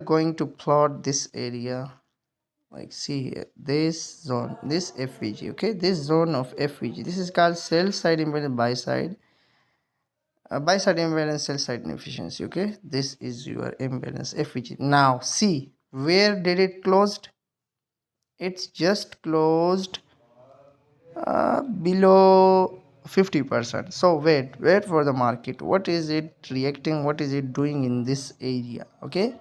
going to plot this area, like see here, this zone, this FVG, okay, this zone of FVG, this is called sell side impedance, buy side imbalance, sell side inefficiency, okay. This is your imbalance FVG. Now see, where did it closed? It's just closed below 50%. So wait for the market, what is it reacting, what is it doing in this area, okay.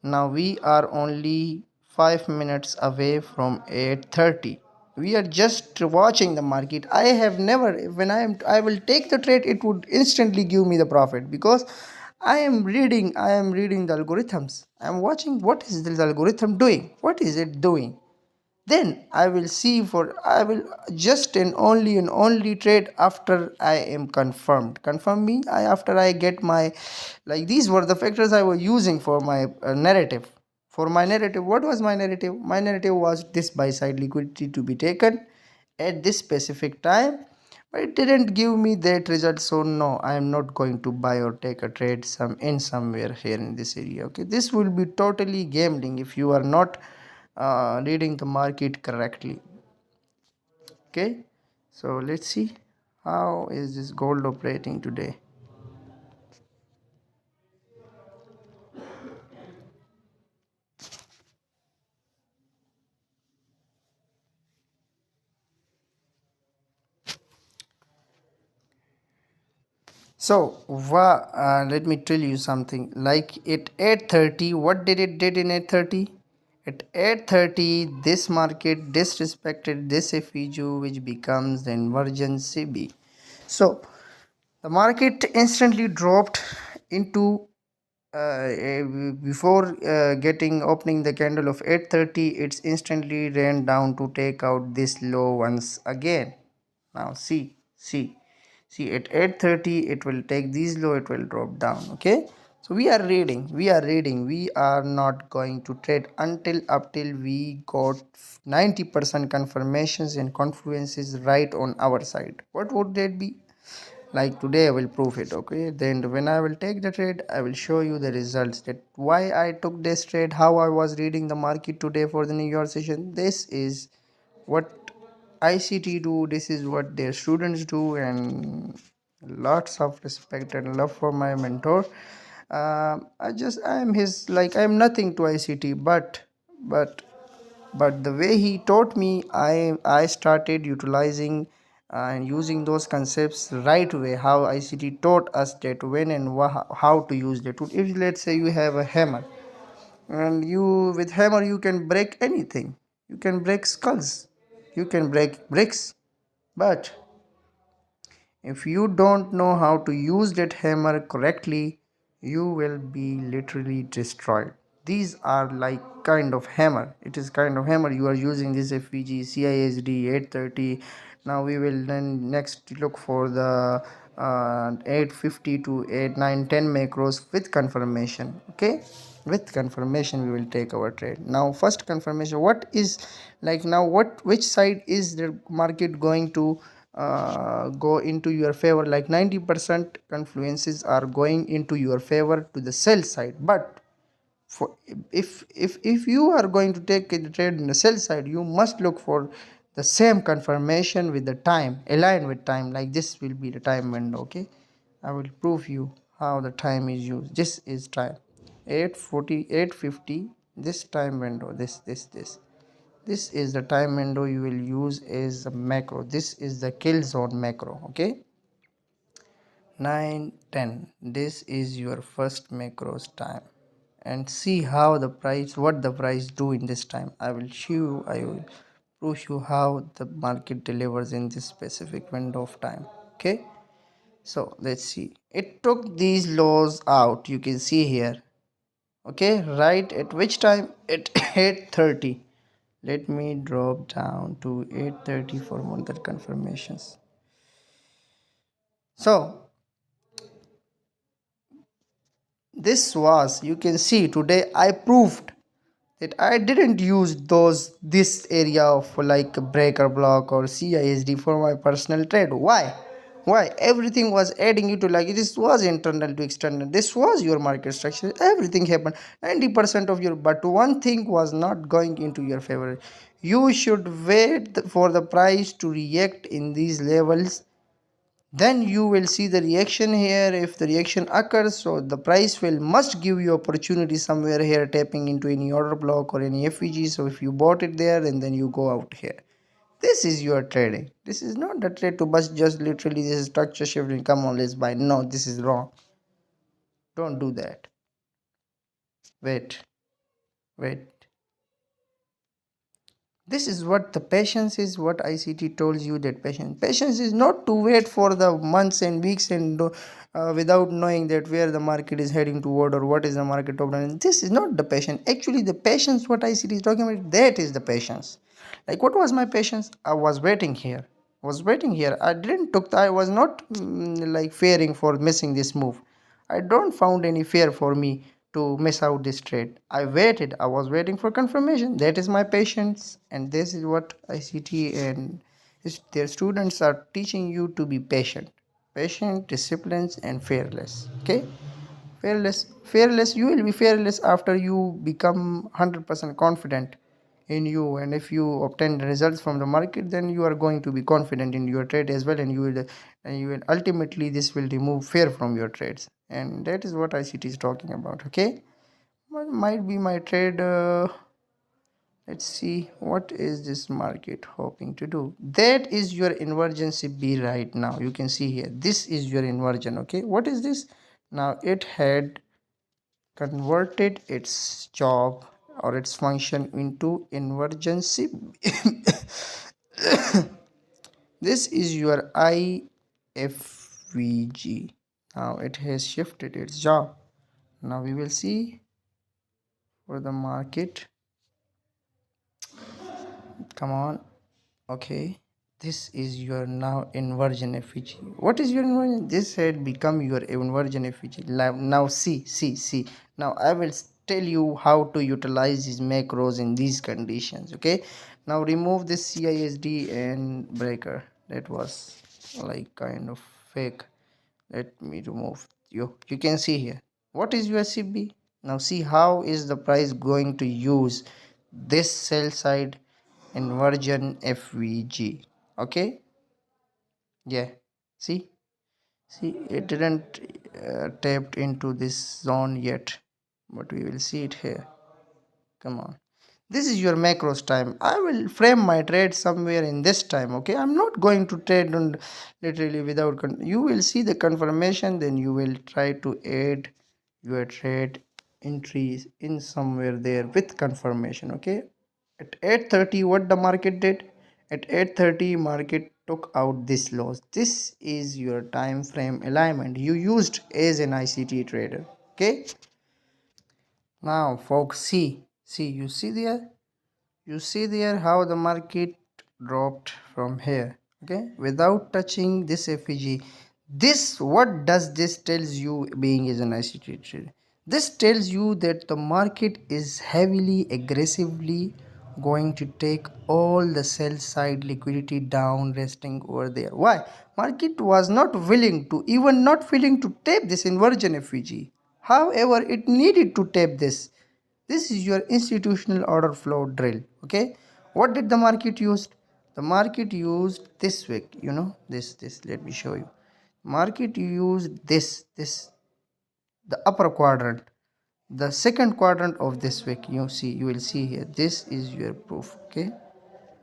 Now we are only 5 minutes away from 8:30. We are just watching the market. I have never, when I will take the trade, it would instantly give me the profit, because I am reading the algorithms. I am watching what is this algorithm doing, what is it doing. Then I will see, for I will just and only trade after I am confirm me, after I get my, like these were the factors I was using for my narrative. For my narrative, what was my narrative? My narrative was this buy side liquidity to be taken at this specific time, but it didn't give me that result. So no, I am not going to buy or take a trade somewhere here in this area, okay. This will be totally gambling if you are not reading the market correctly, okay. So let's see how is this gold operating today. So let me tell you something, like at 8:30, what did it did in 8:30? At 8:30, this market disrespected this FEU, which becomes the inversion CB. So the market instantly dropped into before getting opening the candle of 8:30, it's instantly ran down to take out this low once again. Now see at 8:30 it will take these low, it will drop down, okay. So we are not going to trade up till we got 90% confirmations and confluences right on our side. What would that be? Like today I will prove it, okay. Then when I will take the trade, I will show you the results, that why I took this trade, how I was reading the market today for the New York session. This is what ICT do, this is what their students do, and lots of respect and love for my mentor. I am his, like I am nothing to ICT, but but the way he taught me, I started utilizing and using those concepts right way, how ICT taught us that when and how to use the tool. If let's say you have a hammer, and you with hammer you can break anything, you can break skulls, you can break bricks, but if you don't know how to use that hammer correctly, you will be literally destroyed. These are like kind of hammer. It is kind of hammer. You are using this FVG, CISD 830. Now we will then next look for the 850 to 8 9 10 macros with confirmation. Okay, with confirmation we will take our trade. Now first confirmation, what is, like now what, which side is the market going to go into your favor? Like 90% confluences are going into your favor to the sell side, but for if you are going to take the trade in the sell side, you must look for the same confirmation with the time, align with time, like this will be the time window, okay. I will prove you how the time is used. This is time 8:40 8:50, this time window, this is the time window you will use as a macro. This is the kill zone macro, okay. 9:10, this is your first macros time, and see how the price, what the price do in this time. I will prove you how the market delivers in this specific window of time, okay. So let's see, it took these lows out, you can see here, okay, right at which time, at 8:30. Let me drop down to 8:30 for more confirmations. So this was, you can see today I proved that I didn't use this area of like breaker block or CISD for my personal trade. Why? Why? Everything was adding you to, like, this was internal to external, this was your market structure, everything happened 90% of your, but one thing was not going into your favor. You should wait for the price to react in these levels, then you will see the reaction here. If the reaction occurs, so the price will must give you opportunity somewhere here, tapping into any order block or any FVG. So if you bought it there and then you go out here, this is your trading. This is not the trade to bust, just literally this is structure shifting, come on, let's buy. No, this is wrong. Don't do that. Wait. This is what the patience is, what ICT tells you, that patience is not to wait for the months and weeks and without knowing that where the market is heading toward or what is the market top line. This is not the patience. Actually the patience what ICT is talking about, that is the patience. Like, what was my patience? I was waiting here. I didn't took I was not like fearing for missing this move. I don't found any fear for me to miss out this trade. I waited. I was waiting for confirmation. That is my patience, and this is what ICT and their students are teaching you, to be patient, disciplined, and fearless. Okay, fearless. You will be fearless after you become 100% confident in you, and if you obtain the results from the market, then you are going to be confident in your trade as well, and you will ultimately, this will remove fear from your trades, and that is what ICT is talking about. Okay, what might be my trade? Let's see, what is this market hoping to do? That is your inversion CB right now. You can see here, this is your inversion. Okay, what is this? Now it had converted its job or its function into inversion CB. This is your IFVG. Now it has shifted its job. Now we will see for the market. Come on. Okay, this is your now inversion FVG. What is your inversion? This had become your inversion FVG. Now see. Now I will tell you how to utilize these macros in these conditions. Okay, now remove this CISD and breaker. That was like kind of fake. Let me remove you can see here, what is your CB. Now see how is the price going to use this sell side inversion FVG. Okay, yeah, see it didn't tapped into this zone yet, but we will see it here. Come on, this is your macros time. I will frame my trade somewhere in this time. Okay, I'm not going to trade on literally without you will see the confirmation, then you will try to add your trade entries in somewhere there with confirmation. Okay, at 8:30 what the market did, at 8:30 market took out this loss. This is your time frame alignment you used as an ICT trader. Okay, now folks, see you see there how the market dropped from here. Okay, without touching this FEG. This, what does this tells you, being as an ICT trader? This tells you that the market is heavily aggressively going to take all the sell side liquidity down, resting over there. Why? Market was not willing to, even not willing to tap this inversion FEG. However, it needed to tap this. This is your institutional order flow drill. Okay, what did the market use? The market used this wick, this let me show you. Market used this the upper quadrant, the second quadrant of this wick. You will see here, this is your proof. Okay,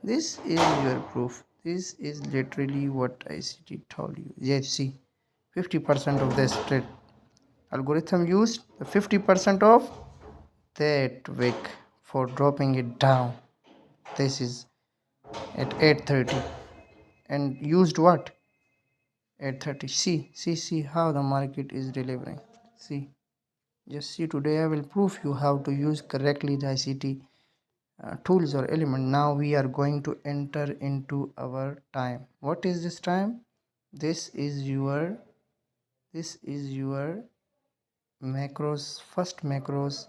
this is your proof. This is literally what ICT told you. Yes, see, 50% of this trade algorithm used the 50% of that wick for dropping it down. This is at 8:30 and used what? 8:30. See how the market is delivering. See, just see, today I will prove you how to use correctly the ICT tools or element. Now we are going to enter into our time. What is this time? This is your macros, first macros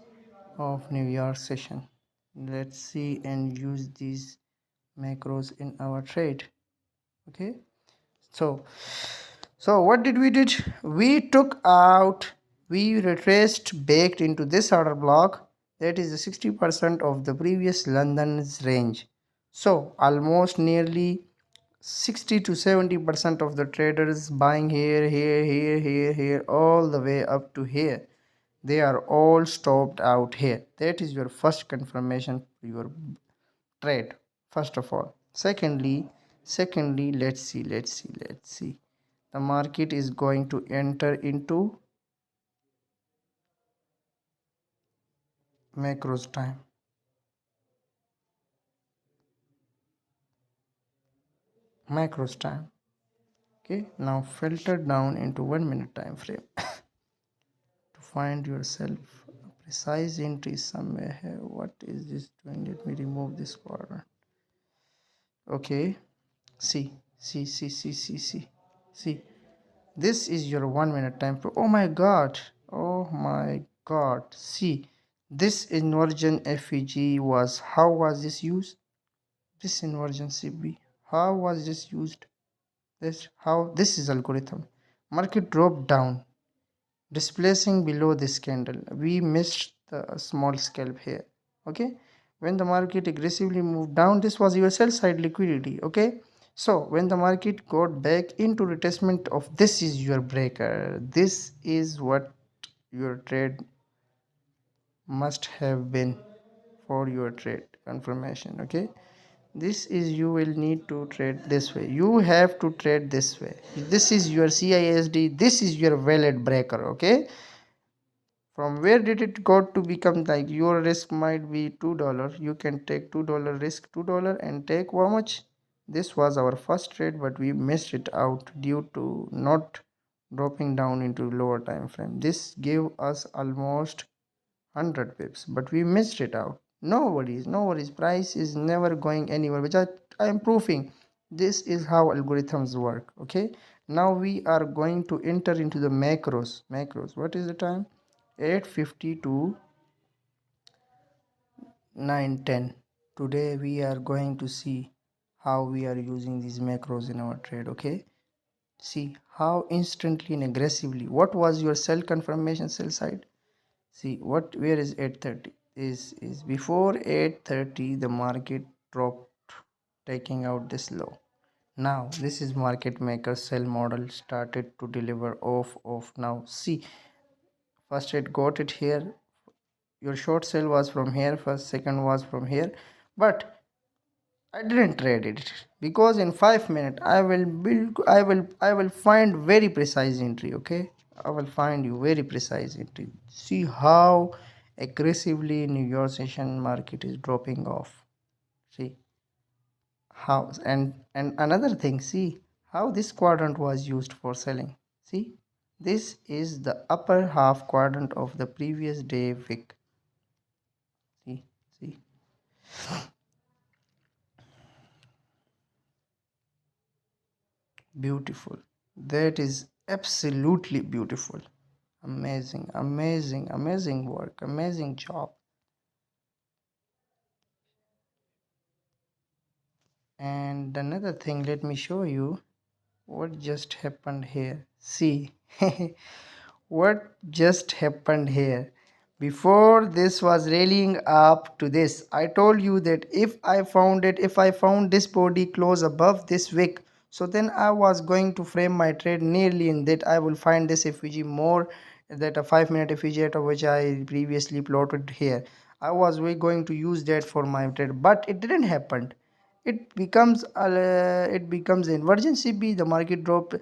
of New York session. Let's see and use these macros in our trade. Okay, so So what did we did? We took out, we retraced baked into this order block, that is the 60% of the previous London's range. So almost nearly 60 to 70% of the traders buying here, all the way up to here, they are all stopped out here. That is your first confirmation for your trade, first of all. Secondly, let's see, the market is going to enter into macros time. Okay, now filter down into 1 minute time frame to find yourself a precise entry somewhere here. What is this doing? Let me remove this quadrant. Okay, see, this is your 1 minute time frame. Oh my god, see, this inversion FEG was, how was this used? This inversion CB, how was this used? This, how, this is algorithm. Market dropped down, displacing below this candle. We missed the small scalp here. Okay, when the market aggressively moved down, this was your sell side liquidity. Okay, so when the market got back into retracement of, this is your breaker. This is what your trade must have been for your trade confirmation. Okay, this is, you will need to trade this way, you have to trade this way. This is your CISD, this is your valid breaker. Okay, from where did it got to become like, your risk might be $2, you can take $2 risk, $2, and take how much? This was our first trade, but we missed it out due to not dropping down into lower time frame. This gave us almost 100 pips, but we missed it out. No worries, price is never going anywhere, which I am proving. This is how algorithms work. Okay, now we are going to enter into the macros. What is the time? 8:52, 9:10. Today we are going to see how we are using these macros in our trade. Okay, see how instantly and aggressively, what was your sell confirmation, sell side? See what, where is 8:30? Is before 8:30 the market dropped, taking out this low. Now this is market maker sell model started to deliver off. Now see, first it got it here, your short sell was from here first, second was from here, but I didn't trade it because in 5 minutes I will find very precise entry. Okay, I will find you very precise entry. See how aggressively New York session market is dropping off. See how, and another thing, see how this quadrant was used for selling. See, this is the upper half quadrant of the previous day wick. See, beautiful. That is absolutely beautiful. Amazing work, amazing job. And another thing, let me show you what just happened here. See, what just happened here. Before this was rallying up to this, I told you that if I found this body close above this wick, so then I was going to frame my trade nearly in that. I will find this FVG more, that a 5 minute FVG at which I previously plotted here. I was going to use that for my trade, but it didn't happen. It becomes inversion CB, the market drop.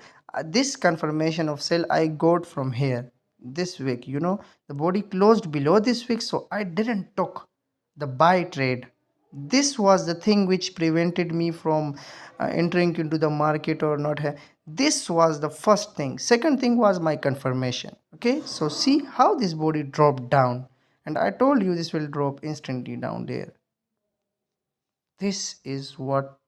This confirmation of sell I got from here, this wick, the body closed below this wick, so I didn't took the buy trade. This was the thing which prevented me from entering into the market or not. This was the first thing. Second thing was my confirmation. Okay, so see how this body dropped down, and I told you this will drop instantly down there. This is what,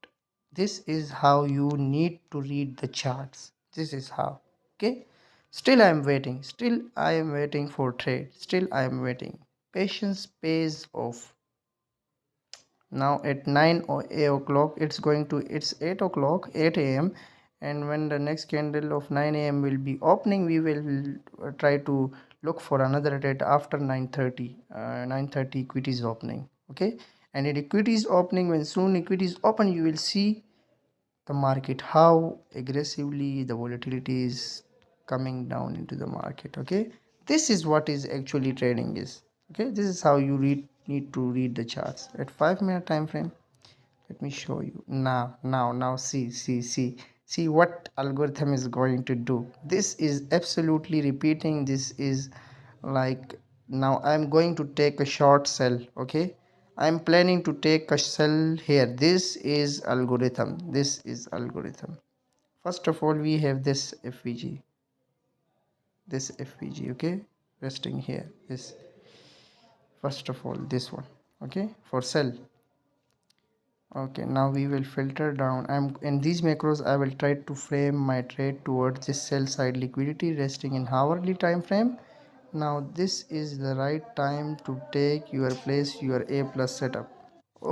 this is how you need to read the charts. This is how. Okay, still I am waiting for trade, still I am waiting. Patience pays off. Now at 9 or 8 o'clock, it's 8 o'clock, 8 a.m, and when the next candle of 9 a.m. will be opening, we will try to look for another trade after 9:30. 9:30 equities opening. Okay, and in equities opening, when soon equities open, you will see the market how aggressively the volatility is coming down into the market. Okay, this is what is actually trading is. Okay, this is how you need to read the charts at 5-minute time frame. Let me show you now. See what algorithm is going to do. This is absolutely repeating. This is like, now I'm going to take a short sell. Okay, I'm planning to take a sell here. This is algorithm. First of all, we have this FVG, okay, resting here. This, first of all, this one, okay, for sell. Okay, now we will filter down. I'm in these macros. I will try to frame my trade towards this sell side liquidity resting in hourly time frame. Now this is the right time to take your place, your A plus setup.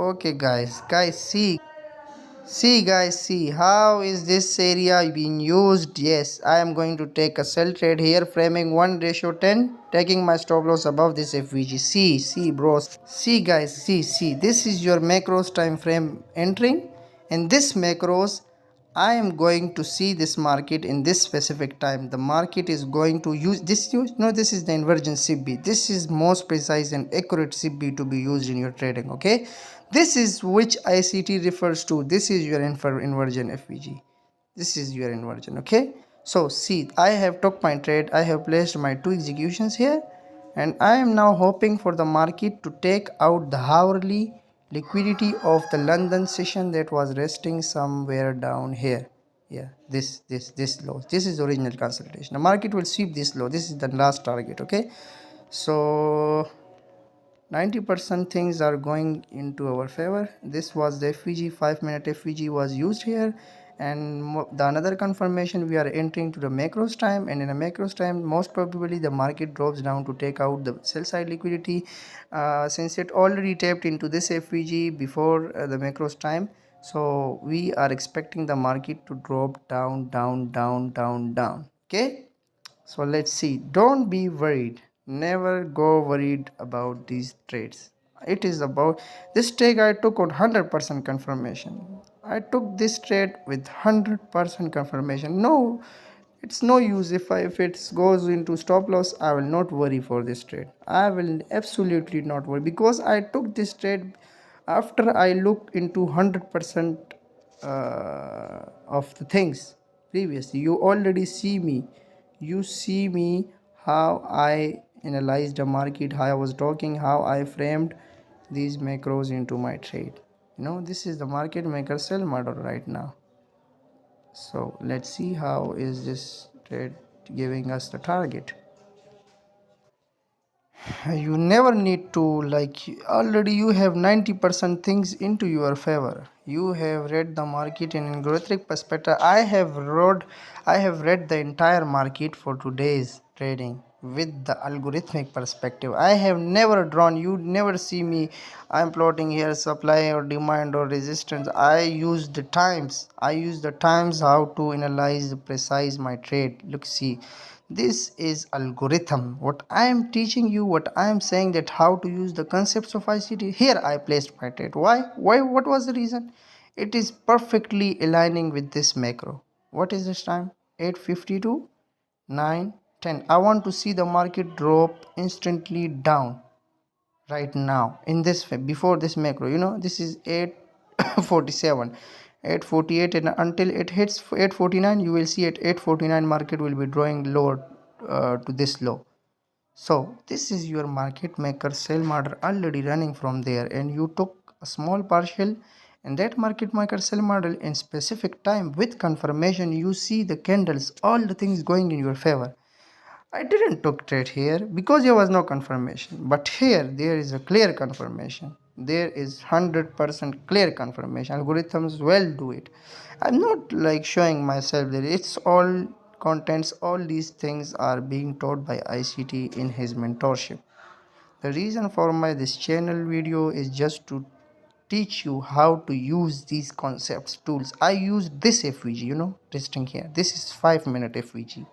Okay, guys, see how is this area being used. Yes, I am going to take a sell trade here, framing 1:10, taking my stop loss above this FVG. See bros, see guys, see this is your macros time frame entering. In this macros, I am going to see this market in this specific time. The market is going to use this. This is the inversion CB. This is most precise and accurate CB to be used in your trading. Okay, this is which ICT refers to. This is your inversion FVG. This is your inversion. Okay, so see, I have took my trade. I have placed my 2 executions here, and I am now hoping for the market to take out the hourly liquidity of the London session that was resting somewhere down here. Yeah, this low. This is original consolidation. The market will sweep this low. This is the last target. Okay, so 90% things are going into our favor. This was the FVG, 5-minute FVG was used here, and the another confirmation, we are entering to the macros time, and in a macros time most probably the market drops down to take out the sell side liquidity, since it already tapped into this FVG before the macros time. So we are expecting the market to drop down. Okay, so let's see. Don't be worried. Never go worried about these trades. It is about this trade I took on 100% confirmation. I took this trade with 100% confirmation. No, it's no use if it goes into stop loss. I will not worry for this trade. I will absolutely not worry, because I took this trade after I looked into 100% of the things previously. You already see me. You see me how I analyzed the market, how I was talking, how I framed these macros into my trade. This is the market maker sell model right now. So let's see how is this trade giving us the target. You never need to, like, already you have 90% things into your favor. You have read the market in algorithmic perspective. I have read the entire market for today's trading with the algorithmic perspective. I have never drawn, you never see me I'm plotting here supply or demand or resistance. I use the times how to analyze precise my trade. Look, see, this is algorithm. What I am teaching you, what I am saying, that how to use the concepts of ICT. Here I placed my trade. Why? What was the reason? It is perfectly aligning with this macro. What is this time? 8:52, 9, 10. I want to see the market drop instantly down right now in this before this macro. This is 8:47, 8:48, and until it hits 8:49, you will see at 8:49 market will be drawing lower to this low. So this is your market maker sell model already running from there, and you took a small partial and that market maker sell model in specific time with confirmation. You see the candles, all the things going in your favor. I didn't took trade here because there was no confirmation, but here there is a clear confirmation. There is 100% clear confirmation. Algorithms well do it. I'm not like showing myself that it's all contents. All these things are being taught by ICT in his mentorship. The reason for my this channel video is just to teach you how to use these concepts tools. I use this FVG, this thing here. This is 5-minute FVG,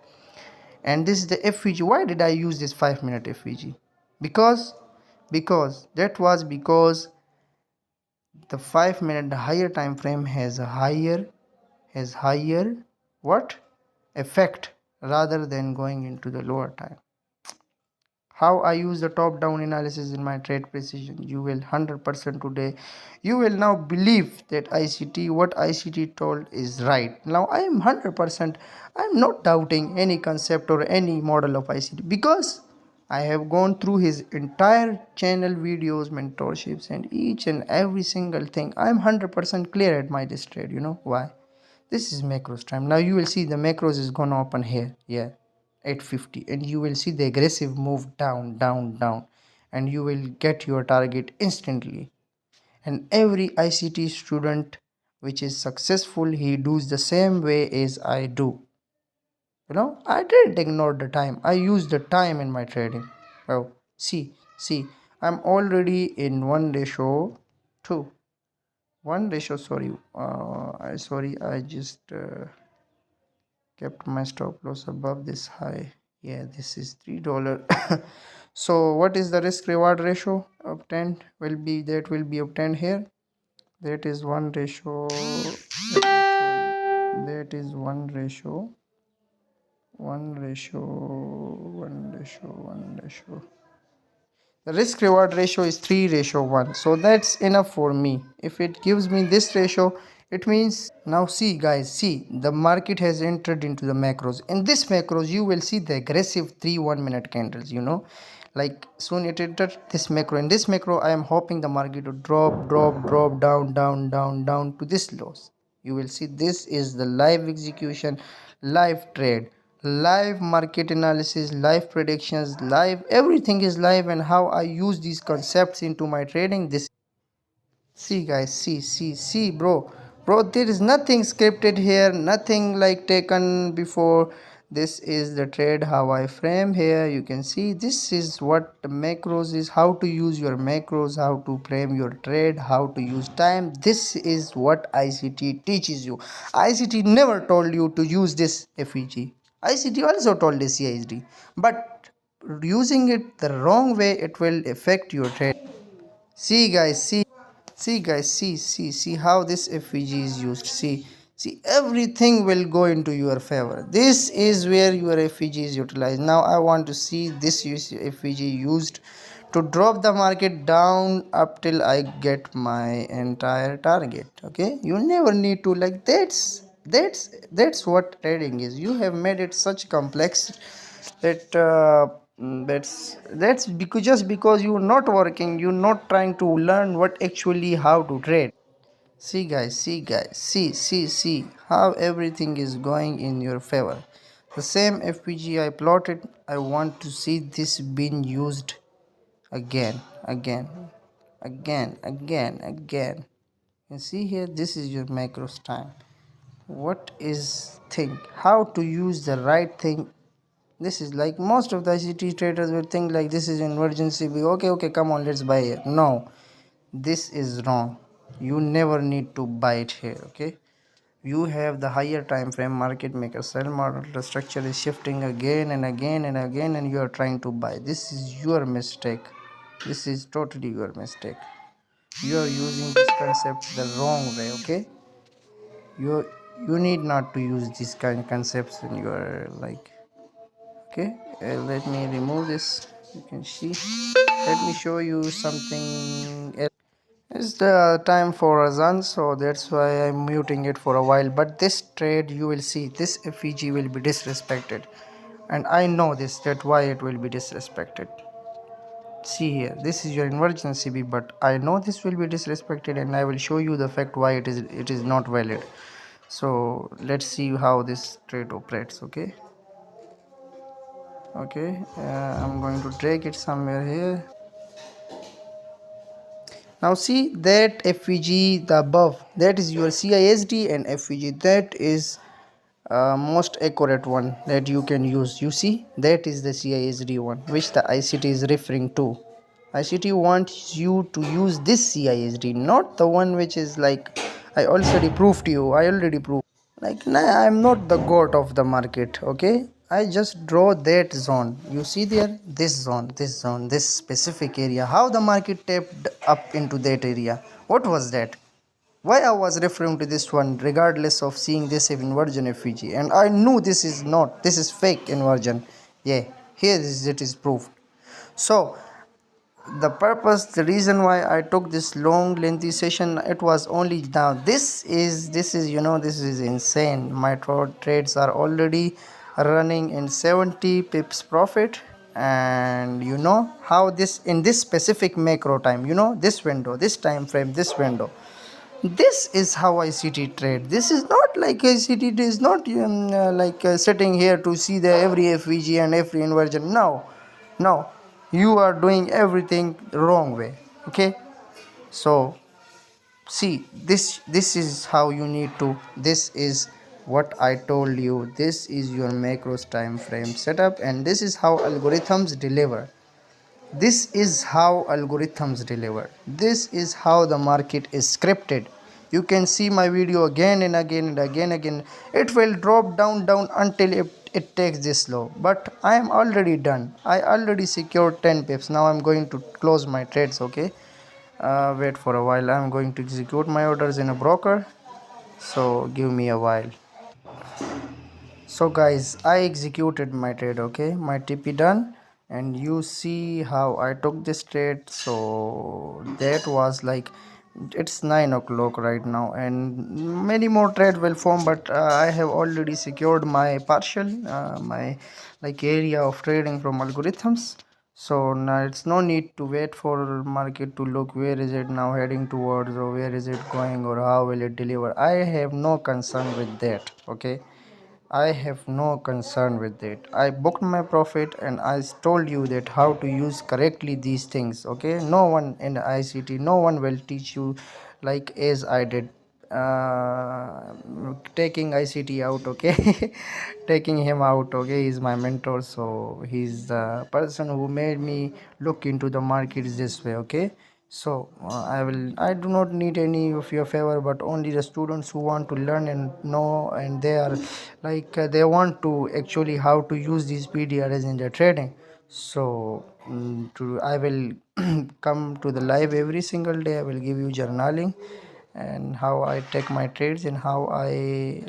and this is the FVG. Why did I use this 5-minute FVG? Because because the 5-minute higher time frame has higher what effect rather than going into the lower time. How I use the top down analysis in my trade precision, you will 100% today, you will now believe that ICT, what ICT told is right. Now I am 100%, I am not doubting any concept or any model of ICT, because I have gone through his entire channel videos, mentorships, and each and every single thing. I am 100% clear at my this trade. Why? This is macros time. Now you will see the macros is gonna open here, yeah, 850, and you will see the aggressive move down, down, down, and you will get your target instantly. And every ICT student which is successful, he does the same way as I do. I didn't ignore the time. I use the time in my trading. Oh, see, I'm already in 1:2. 1 ratio, sorry, I just kept my stop loss above this high. Yeah, this is $3. So what is the risk reward ratio obtained? Will be obtained here. That is 1 ratio. That is 1 ratio. 1 ratio. 1 ratio. 1 ratio. The risk reward ratio is 3:1. So that's enough for me. If it gives me this ratio, it means, now see guys, see the market has entered into the macros. In this macros you will see the aggressive 3 1-minute candles, like soon it entered this macro. In this macro I am hoping the market to drop down to this lows. You will see this is the live execution, live trade, live market analysis, live predictions, live, everything is live. And how I use these concepts into my trading, this, see guys, see bro, there is nothing scripted here, nothing like taken before. This is the trade how I frame here. You can see this is what the macros is, how to use your macros, how to frame your trade, how to use time. This is what ICT teaches you. ICT never told you to use this FEG. ICT also told this CISD, but using it the wrong way, it will affect your trade. See guys, see how this FVG is used. See, everything will go into your favor. This is where your FVG is utilized. Now I want to see this FVG used to drop the market down up till I get my entire target. Okay, you never need to, like, that's what trading is. You have made it such complex that that's because, just because you're not working, you're not trying to learn what actually how to trade. See guys, see how everything is going in your favor. The same FPG I plotted, I want to see this being used again. You see here, this is your macros time. What is thing, how to use the right thing. This is like most of the ICT traders will think like this is emergency. Okay, come on, let's buy it. No, this is wrong. You never need to buy it here. Okay, you have the higher time frame market maker sell model. The structure is shifting again and again, and you are trying to buy. This is your mistake. This is totally your mistake. You are using this concept the wrong way. Okay, you need not to use these kind of concepts in your, like, okay. Let me remove this. You can see, let me show you something else. It's the time for Azan, so that's why I'm muting it for a while. But this trade, you will see this FEG will be disrespected, and I know this, that why it will be disrespected. See here, this is your inversion CB, but I know this will be disrespected, and I will show you the fact why it is not valid. So let's see how this trade operates. Okay, I'm going to drag it somewhere here. Now see that FVG, the above, that is your CISD, and FVG, that is most accurate one that you can use. You see, that is the CISD one which the ICT is referring to. ICT wants you to use this CISD, not the one which is like I already proved to you. I already proved. Like, nah, I'm not the god of the market, okay? I just draw that zone. You see there, this zone, this specific area. How the market tapped up into that area? What was that? Why I was referring to this one regardless of seeing this inversion FVG, and I knew this is not, this is fake inversion. Yeah, here is it is proved. So the purpose, the reason why I took this long lengthy session, it was only now this is this is insane. My trades are already running in 70 pips profit, and you know how this in this specific macro time, this window, this time frame, this window, this is how ICT trade. This is not like ICT is not sitting here to see the every FVG and every inversion. No, no, you are doing everything wrong way. Okay, so see this is how you need to. This is what I told you. This is your macros time frame setup, and this is how algorithms deliver. This is how algorithms deliver. This is how the market is scripted. You can see my video again and again and again. It will drop down until it takes this low. But I am already done. I already secured 10 pips. Now I'm going to close my trades, okay? Wait for a while. I'm going to execute my orders in a broker. So give me a while. So guys, I executed my trade, okay? My TP done, and you see how I took this trade. So that was like, it's 9 o'clock right now, and many more trade will form, but I have already secured my partial, my like area of trading from algorithms. So now it's no need to wait for market to look where is it now heading towards, or where is it going, or how will it deliver. I have no concern with that, okay? I have no concern with it. I booked my profit, and I told you that how to use correctly these things. Okay, no one in ICT, no one will teach you like as I did. Taking ICT out, okay, taking him out, okay. He's my mentor, so he's the person who made me look into the markets this way, okay. So I do not need any of your favor, but only the students who want to learn and know, and they are like they want to actually how to use these PDRs in their trading. So I will come to the live every single day. I will give you journaling and how I take my trades, and how I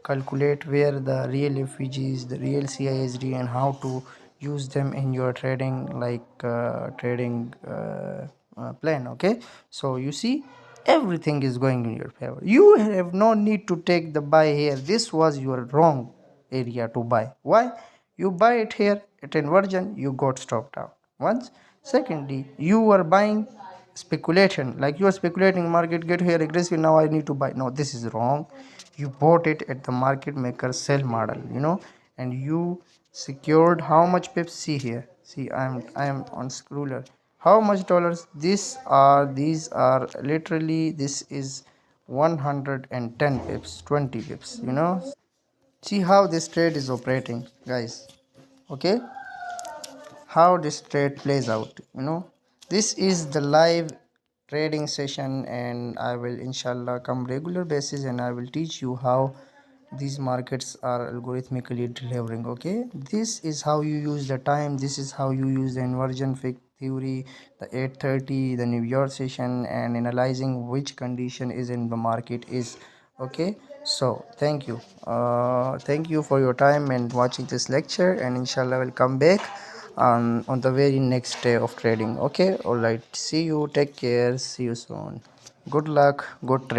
calculate where the real FVGs, the real CISD, and how to use them in your trading plan. Okay, so you see, everything is going in your favor. You have no need to take the buy here. This was your wrong area to buy. Why? You buy it here at inversion, you got stopped out once. Secondly, you were buying speculation, like you are speculating market get here aggressive, now I need to buy. No, this is wrong. You bought it at the market maker sell model, and you secured how much pips. See here, see, I am on scroller. How much dollars? These are literally, this is 110 pips, 20 pips, see how this trade is operating, guys. Okay, how this trade plays out, this is the live trading session, and I will inshallah come regular basis, and I will teach you how these markets are algorithmically delivering. Okay, this is how you use the time, this is how you use the inversion fig theory, the 8:30, the New York session, and analyzing which condition is in the market is. Okay, so thank you for your time and watching this lecture, and inshallah will come back on the very next day of trading. Okay, all right, see you, take care, see you soon, good luck, good trade.